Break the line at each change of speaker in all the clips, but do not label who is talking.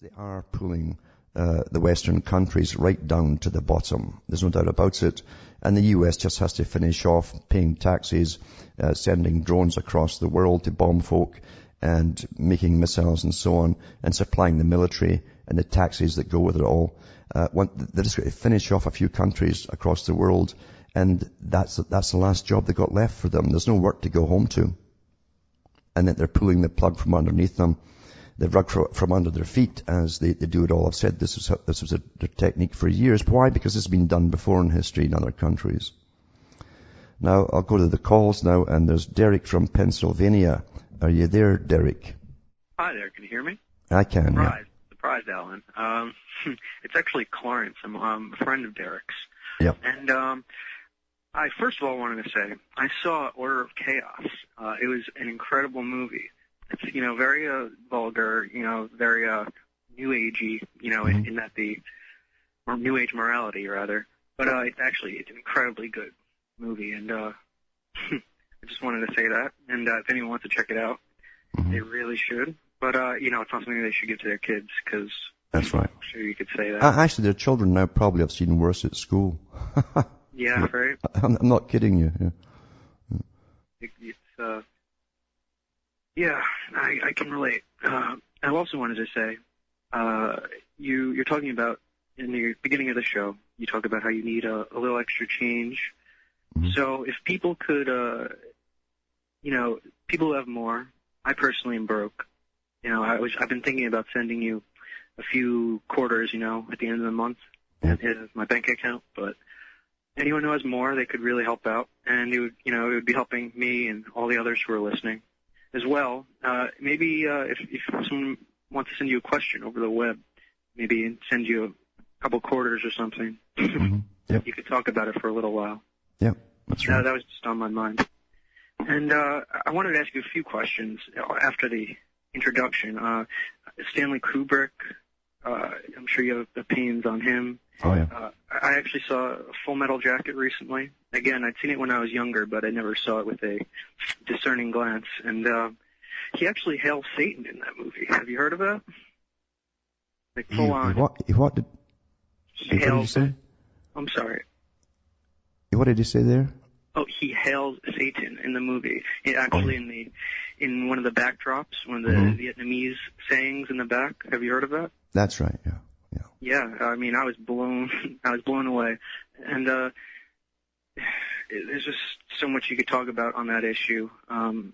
They are pulling the Western countries right down to the bottom. There's no doubt about it. And the US just has to finish off paying taxes, sending drones across the world to bomb folk and making missiles and so on, and supplying the military and the taxes that go with it all. They're just going to finish off a few countries across the world, and that's the last job they got left for them. There's no work to go home to. And that they're pulling the plug from underneath them, the rug from under their feet as they do it all. I've said this was their technique for years. Why? Because it's been done before in history in other countries. Now, I'll go to the calls now, and there's Derek from Pennsylvania. Are you there, Derek?
Hi there. Can you hear me?
I can,
Surprise, Alan. It's actually Clarence. I'm a friend of Derek's.
Yep.
And I first of all wanted to say I saw Order of Chaos. It was an incredible movie. It's, very vulgar, very new agey, in that or new age morality rather. But it's an incredibly good movie, and I just wanted to say that. And if anyone wants to check it out, they really should. But it's not something they should give to their kids, because
that's right.
I'm sure you could say that.
Actually, their children now probably have seen worse at school.
Yeah, right.
I'm not kidding you.
Yeah. I can relate. I also wanted to say, you're talking about, in the beginning of the show, you talk about how you need a little extra change. Mm-hmm. So if people could, people who have more, I personally am broke. I've been thinking about sending you a few quarters, at the end of the month, in my bank account, but anyone who has more, they could really help out, and it would be helping me and all the others who are listening as well. Maybe if someone wants to send you a question over the web, maybe send you a couple quarters or something.
Mm-hmm. Yep.
You could talk about it for a little while.
Yeah, that's right.
That was just on my mind. And I wanted to ask you a few questions after the introduction. Stanley Kubrick, I'm sure you have opinions on him.
Oh, yeah.
I actually saw Full Metal Jacket recently. Again, I'd seen it when I was younger, but I never saw it with a discerning glance. And he actually hails Satan in that movie. Have you heard of that? Like, full on.
What did you say?
I'm sorry.
What did you say there?
Oh, he hails Satan in the movie. In one of the backdrops, one of the Vietnamese sayings in the back. Have you heard of that?
That's right. Yeah.
Yeah, I was blown away, and there's just so much you could talk about on that issue. The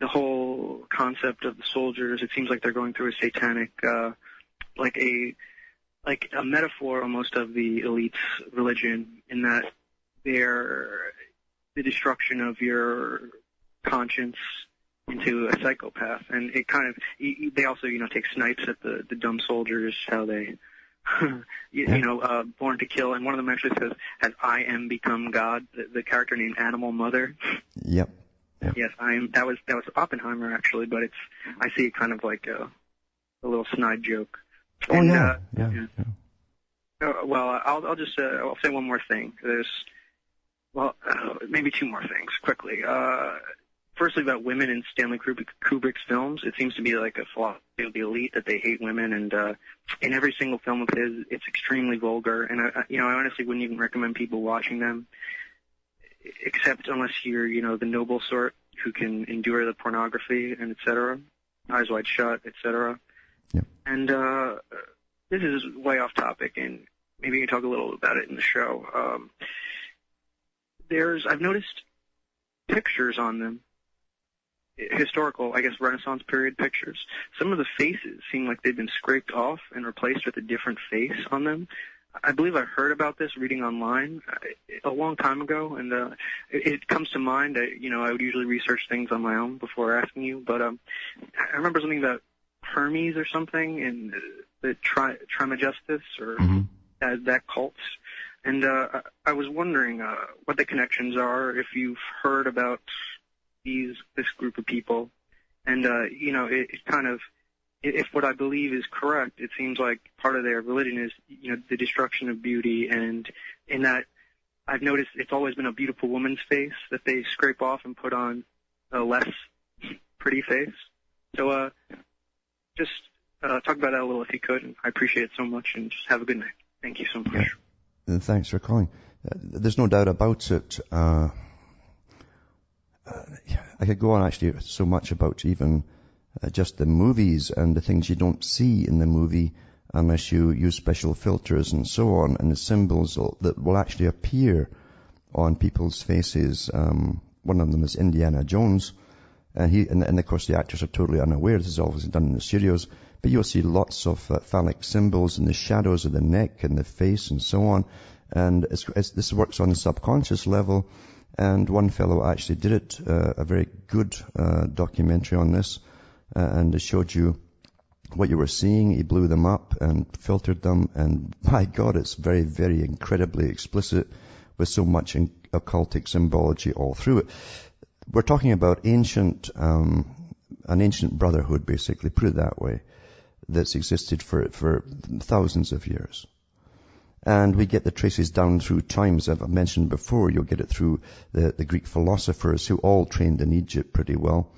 whole concept of the soldiers. It seems like they're going through a satanic, like a metaphor almost of the elite's religion, in that they're the destruction of your conscience into a psychopath. And it kind of, they also, take snipes at the dumb soldiers, how they, born to kill. And one of them actually says, "Has I am become God?" The character named Animal Mother.
Yep.
Yes, I am. That was Oppenheimer actually, but I see it kind of like a little snide joke.
Oh,
and,
yeah.
Well, I'll just I'll say one more thing. Maybe two more things quickly. Firstly, about women in Stanley Kubrick's films, it seems to be like a philosophy of the elite that they hate women, and in every single film of his, it's extremely vulgar. And I honestly wouldn't even recommend people watching them, except unless you're the noble sort who can endure the pornography and etc. Eyes Wide Shut, etc.
Yep.
And this is way off topic, and maybe you can talk a little about it in the show. I've noticed pictures on them, historical, I guess, Renaissance period pictures. Some of the faces seem like they've been scraped off and replaced with a different face on them. I believe I heard about this reading online a long time ago, and it comes to mind. I would usually research things on my own before asking you, but I remember something about Hermes or something in the Trismegistus or that cult. And I was wondering what the connections are, if you've heard about this group of people. And, it kind of, if what I believe is correct, it seems like part of their religion is, the destruction of beauty. And in that, I've noticed it's always been a beautiful woman's face that they scrape off and put on a less pretty face. So, just talk about that a little if you could. And I appreciate it so much, and just have a good night. Thank you so much.
Yeah. And thanks for calling. There's no doubt about it. I could go on actually so much about even just the movies and the things you don't see in the movie unless you use special filters and so on, and the symbols that will actually appear on people's faces. One of them is Indiana Jones, and of course the actors are totally unaware. This is always done in the studios, but you'll see lots of phallic symbols in the shadows of the neck and the face and so on. And this works on a subconscious level. And one fellow actually did it, a very good documentary on this, and it showed you what you were seeing. He blew them up and filtered them, and my God, it's very, very incredibly explicit with so much occultic symbology all through it. We're talking about an ancient brotherhood, basically, put it that way, that's existed for thousands of years. And we get the traces down through times. I've mentioned before, you'll get it through the Greek philosophers who all trained in Egypt pretty well,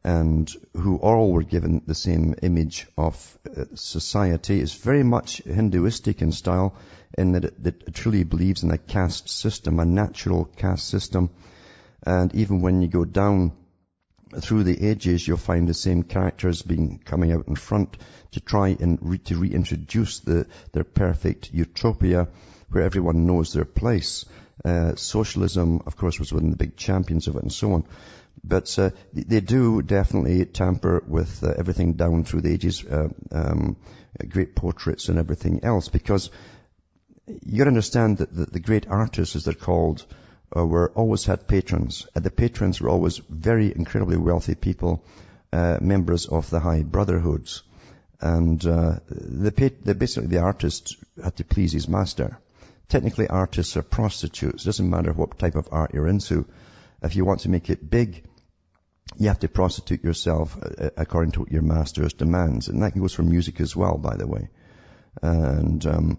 and who all were given the same image of society. It's very much Hinduistic in style, in that it truly believes in a caste system, a natural caste system. And even when you go down through the ages, you'll find the same characters coming out in front to try and to reintroduce their perfect utopia where everyone knows their place. Socialism, of course, was one of the big champions of it and so on. But they do definitely tamper with everything down through the ages, great portraits and everything else, because you got to understand that the great artists, as they're called, were always had patrons. The patrons were always very incredibly wealthy people, members of the high brotherhoods. And basically the artist had to please his master. Technically, artists are prostitutes. It doesn't matter what type of art you're into. If you want to make it big, you have to prostitute yourself according to what your master's demands. And that goes for music as well, by the way. And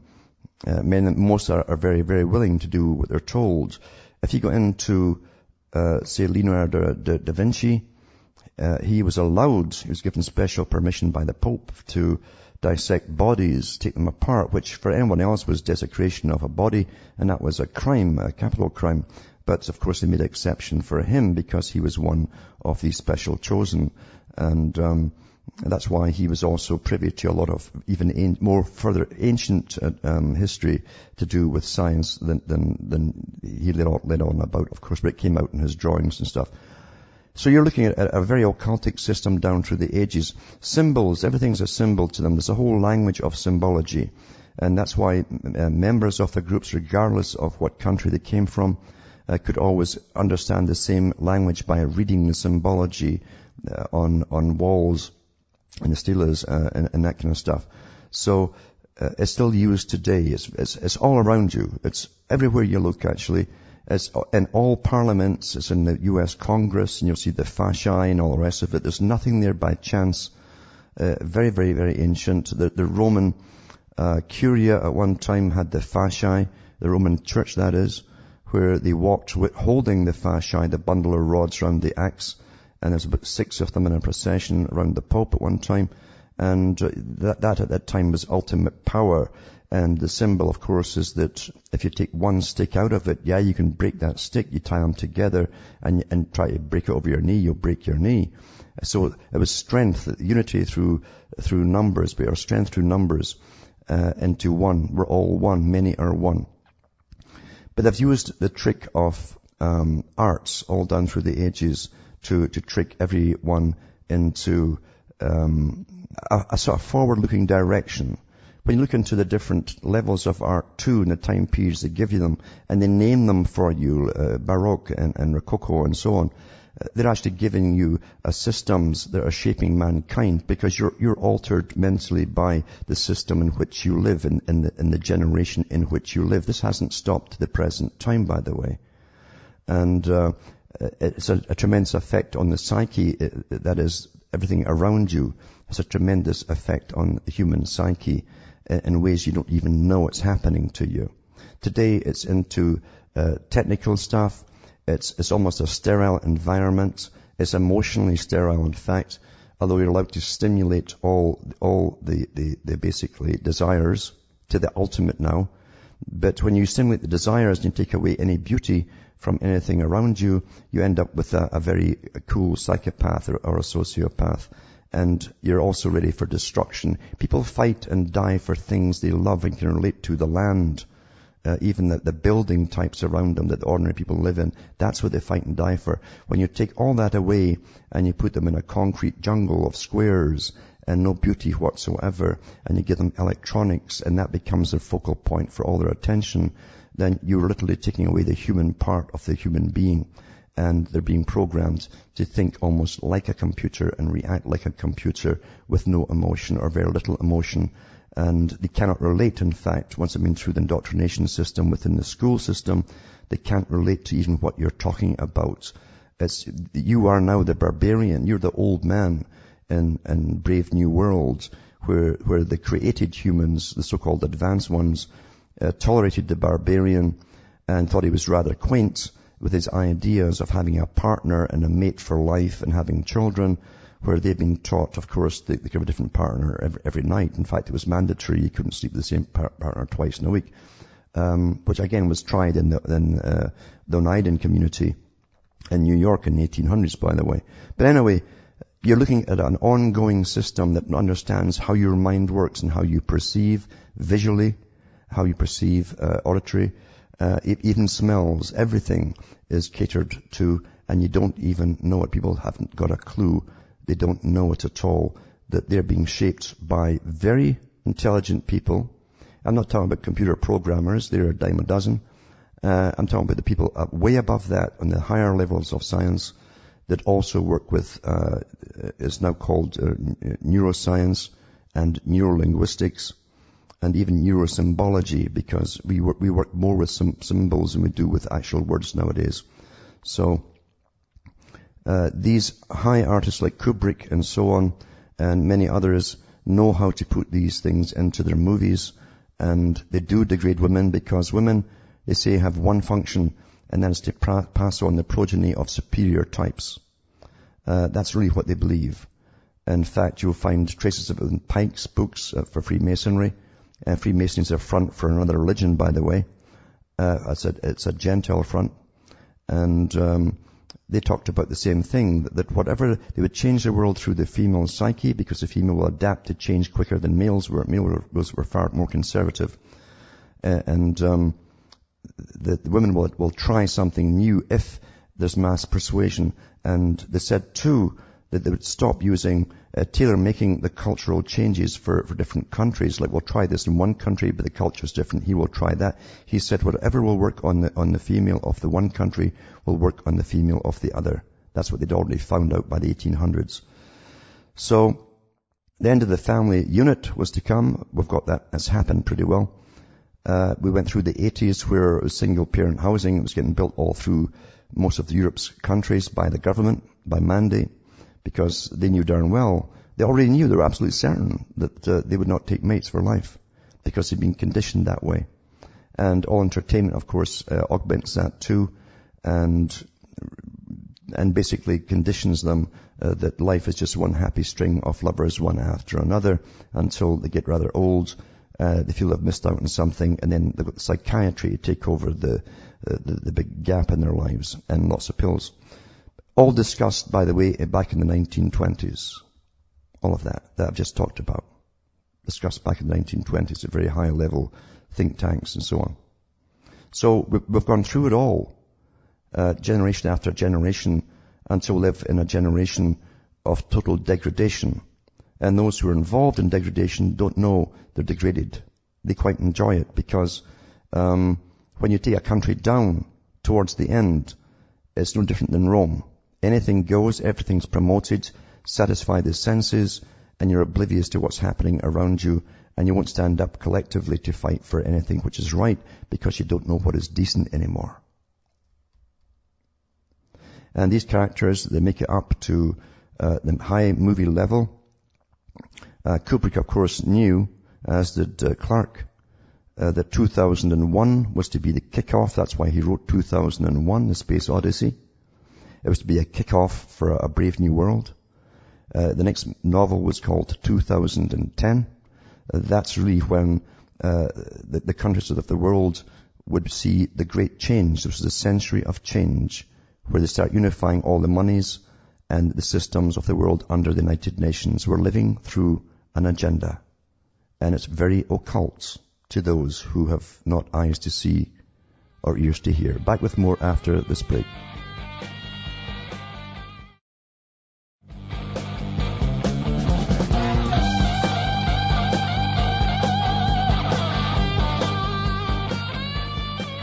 most are very, very willing to do what they're told. If you go into, say, Leonardo da Vinci, he was given special permission by the Pope to dissect bodies, take them apart, which for anyone else was desecration of a body, and that was a crime, a capital crime. But of course they made an exception for him because he was one of the special chosen. And that's why he was also privy to a lot of even more further ancient history to do with science than he let on about, of course, but it came out in his drawings and stuff. So you're looking at a very occultic system down through the ages. Symbols, everything's a symbol to them. There's a whole language of symbology. And that's why members of the groups, regardless of what country they came from, could always understand the same language by reading the symbology on walls and the steles and that kind of stuff. So it's still used today. It's all around you. It's everywhere you look, actually. It's in all parliaments. It's in the U.S. Congress, and you'll see the fasci and all the rest of it. There's nothing there by chance. Very, very, very ancient. The Roman Curia at one time had the fasci, the Roman church that is, where they walked holding the fasci, the bundle of rods around the axe. And there's about 6 of them in a procession around the Pope at one time. And that at that time was ultimate power. And the symbol, of course, is that if you take one stick out of it, you can break that stick. You tie them together and try to break it over your knee, you'll break your knee. So it was strength, unity through numbers, or strength through numbers into one. We're all one, many are one. But they've used the trick of arts all down through the ages to trick everyone into a sort of forward-looking direction. When you look into the different levels of art too, and the time periods they give you them, and they name them for you, Baroque and Rococo and so on, they're actually giving you systems that are shaping mankind, because you're altered mentally by the system in which you live, in the generation in which you live. This hasn't stopped to the present time, by the way. And it's a tremendous effect on the psyche. That is, everything around you has a tremendous effect on the human psyche in ways you don't even know it's happening to you. Today it's into technical stuff. It's almost a sterile environment. It's emotionally sterile, in fact. although you're allowed to stimulate all the basically desires to the ultimate now. But when you stimulate the desires and you take away any beauty from anything around you, you end up with a very cool psychopath or a sociopath. And you're also ready for destruction. People fight and die for things they love and can relate to. The land, even the building types around them that ordinary people live in, that's what they fight and die for. When you take all that away and you put them in a concrete jungle of squares and no beauty whatsoever, and you give them electronics and that becomes their focal point for all their attention, then you're literally taking away the human part of the human being. And they're being programmed to think almost like a computer and react like a computer with no emotion or very little emotion. And they cannot relate, in fact, once they've been through the indoctrination system within the school system, they can't relate to even what you're talking about. You are now the barbarian. You're the old man in Brave New World, where the created humans, the so-called advanced ones, tolerated the barbarian and thought he was rather quaint with his ideas of having a partner and a mate for life and having children, where they've been taught, of course, they could have a different partner every night. In fact, it was mandatory. You couldn't sleep with the same partner twice in a week, which again was tried in the Oneida community in New York in the 1800s, by the way. But anyway, you're looking at an ongoing system that understands how your mind works and how you perceive visually, how you perceive auditory, even smells. Everything is catered to, and you don't even know it. People haven't got a clue. They don't know it at all, that they're being shaped by very intelligent people. I'm not talking about computer programmers. They're a dime a dozen. I'm talking about the people way above that on the higher levels of science that also work with, is now called neuroscience and neurolinguistics, and even neurosymbology, because we work more with some symbols than we do with actual words nowadays. So these high artists like Kubrick and so on, and many others, know how to put these things into their movies, and they do degrade women, because women, they say, have one function, and that is to pass on the progeny of superior types. That's really what they believe. In fact, you'll find traces of it in Pike's books for Freemasonry. Freemasonry is a front for another religion, by the way. It's a Gentile front. And they talked about the same thing, that whatever, they would change the world through the female psyche, because the female will adapt to change quicker than males were. Males were far more conservative. The women will try something new if there's mass persuasion. And they said, too, that they would stop using tailor-making the cultural changes for different countries. Like, we'll try this in one country, but the culture is different. He will try that. He said, whatever will work on the female of the one country will work on the female of the other. That's what they'd already found out by the 1800s. So, the end of the family unit was to come. We've got that. That's happened pretty well. We went through the 80s where it was single-parent housing. It was getting built all through most of the Europe's countries by the government, by mandate, because they knew darn well, they already knew, they were absolutely certain that they would not take mates for life, because they'd been conditioned that way. And all entertainment, of course, augments that too, and basically conditions them that life is just one happy string of lovers, one after another, until they get rather old. They feel they've missed out on something, and then they've got psychiatry to take over the big gap in their lives, and lots of pills. All discussed, by the way, back in the 1920s. All of that I've just talked about. Discussed back in the 1920s at very high level think tanks and so on. So we've gone through it all, generation after generation, until we live in a generation of total degradation. And those who are involved in degradation don't know they're degraded. They quite enjoy it, because when you take a country down towards the end, it's no different than Rome. Anything goes, everything's promoted, satisfy the senses, and you're oblivious to what's happening around you, and you won't stand up collectively to fight for anything which is right, because you don't know what is decent anymore. And these characters, they make it up to the high movie level. Kubrick, of course, knew, as did Clark, that 2001 was to be the kickoff. That's why he wrote 2001, The Space Odyssey. It was to be a kickoff for a brave new world. The next novel was called 2010. That's really when the countries of the world would see the great change. This was a century of change, where they start unifying all the monies and the systems of the world under the United Nations. We're living through an agenda, and it's very occult to those who have not eyes to see or ears to hear. Back with more after this break.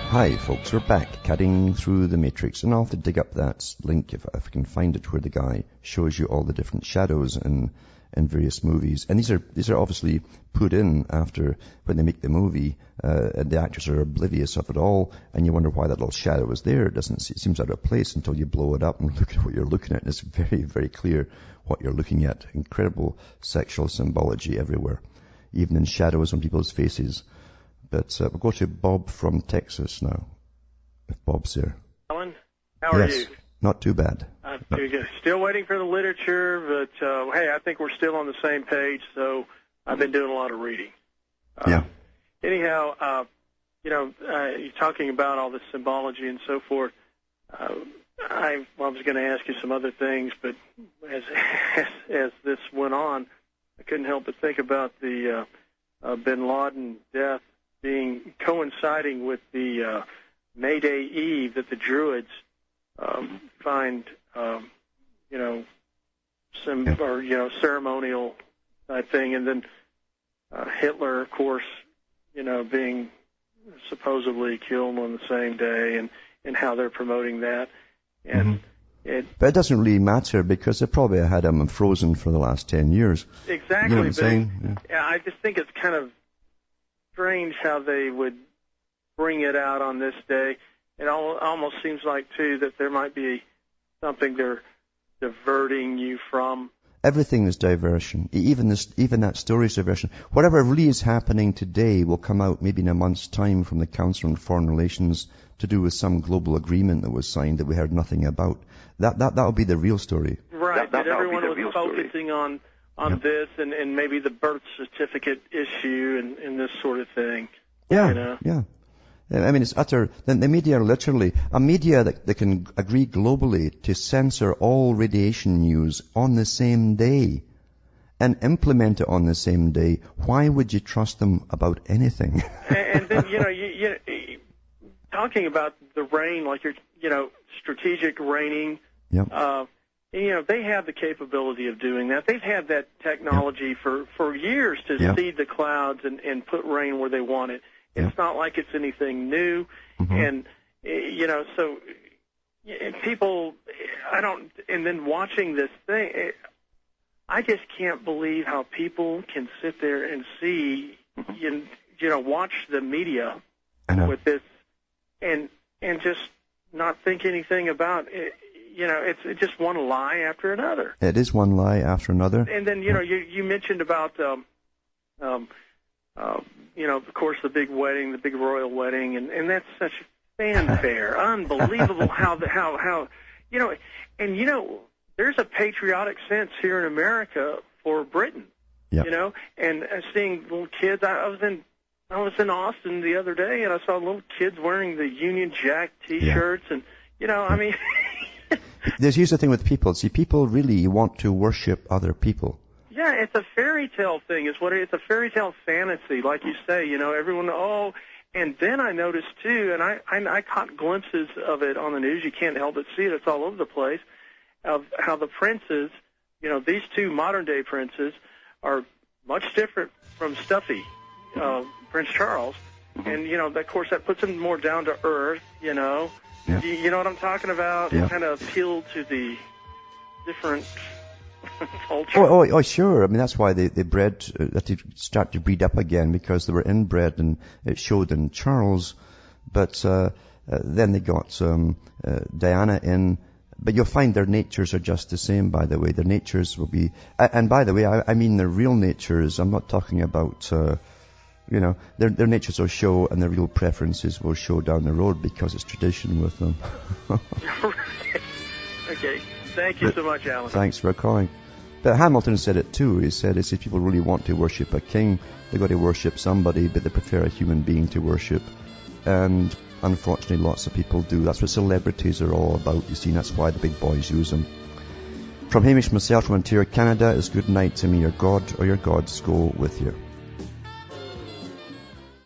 Hi folks, we're back cutting through the matrix, and I'll have to dig up that link if I can find it, where the guy shows you all the different shadows in various movies. And these are obviously put in after when they make the movie, and the actors are oblivious of it all, and you wonder why that little shadow is there. It seems out of place until you blow it up and look at what you're looking at. And it's very, very clear what you're looking at. Incredible sexual symbology everywhere, even in shadows on people's faces. But we'll go to Bob from Texas now, if Bob's there.
Alan, how are you?
Not too bad.
Pretty good. Still waiting for the literature, but hey, I think we're still on the same page, so I've been doing a lot of reading. Anyhow, you're talking about all this symbology and so forth. I was going to ask you some other things, but as this went on, I couldn't help but think about the Bin Laden death coinciding with the May Day Eve that the Druids find, ceremonial type thing, and then Hitler, of course, being supposedly killed on the same day, and how they're promoting that, and
but it doesn't really matter, because they probably had him frozen for the last 10 years.
Exactly.
You know what I'm saying?
Yeah, I just think it's kind of strange how they would bring it out on this day. It almost seems like, too, that there might be something they're diverting you from.
Everything is diversion. Even that story is diversion. Whatever really is happening today will come out maybe in a month's time from the Council on Foreign Relations, to do with some global agreement that was signed that we heard nothing about. That'll be the real story.
Right, that everyone was focusing on this and maybe the birth certificate issue and this sort of thing.
Yeah. I mean, it's utter. The media are literally a media that can agree globally to censor all radiation news on the same day and implement it on the same day. Why would you trust them about anything?
And then, you talking about the rain, like strategic raining.
Yep.
They have the capability of doing that. They've had that technology for years to seed the clouds and put rain where they want it. It's not like it's anything new. And, so people, and then watching this thing, I just can't believe how people can sit there and see, watch the media with this and just not think anything about it. It's just one lie after another.
It is one lie after another.
And then, you mentioned about, of course, the big wedding, the big royal wedding, and that's such fanfare. Unbelievable how, there's a patriotic sense here in America for Britain, and seeing little kids. I was in Austin the other day, and I saw little kids wearing the Union Jack T-shirts, and, I mean...
Here's the thing with people. See, people really want to worship other people.
Yeah, it's a fairy tale thing. It's a fairy tale fantasy, like you say. Everyone. And then I noticed too, and I caught glimpses of it on the news. You can't help but see it. It's all over the place. Of how the princes, these two modern day princes, are much different from Stuffy, Prince Charles, and of course that puts him more down to earth. You know what I'm talking about?
Yeah.
Kind of appeal to the different culture.
Oh, sure. I mean, that's why they start to breed up again, because they were inbred, and it showed in Charles. But then they got Diana in. But you'll find their natures are just the same, by the way. Their natures will be... And by the way, I mean their real natures. I'm not talking about... their natures will show, and their real preferences will show down the road, because it's tradition with them.
Okay. Thank you so much, Alan.
Thanks for calling. But Hamilton said it too. He said if people really want to worship a king, they've got to worship somebody, but they prefer a human being to worship. And unfortunately, lots of people do. That's what celebrities are all about, you see, and that's why the big boys use them. From Hamish myself from Ontario, Canada, is good night to me. Your God or your gods go with you.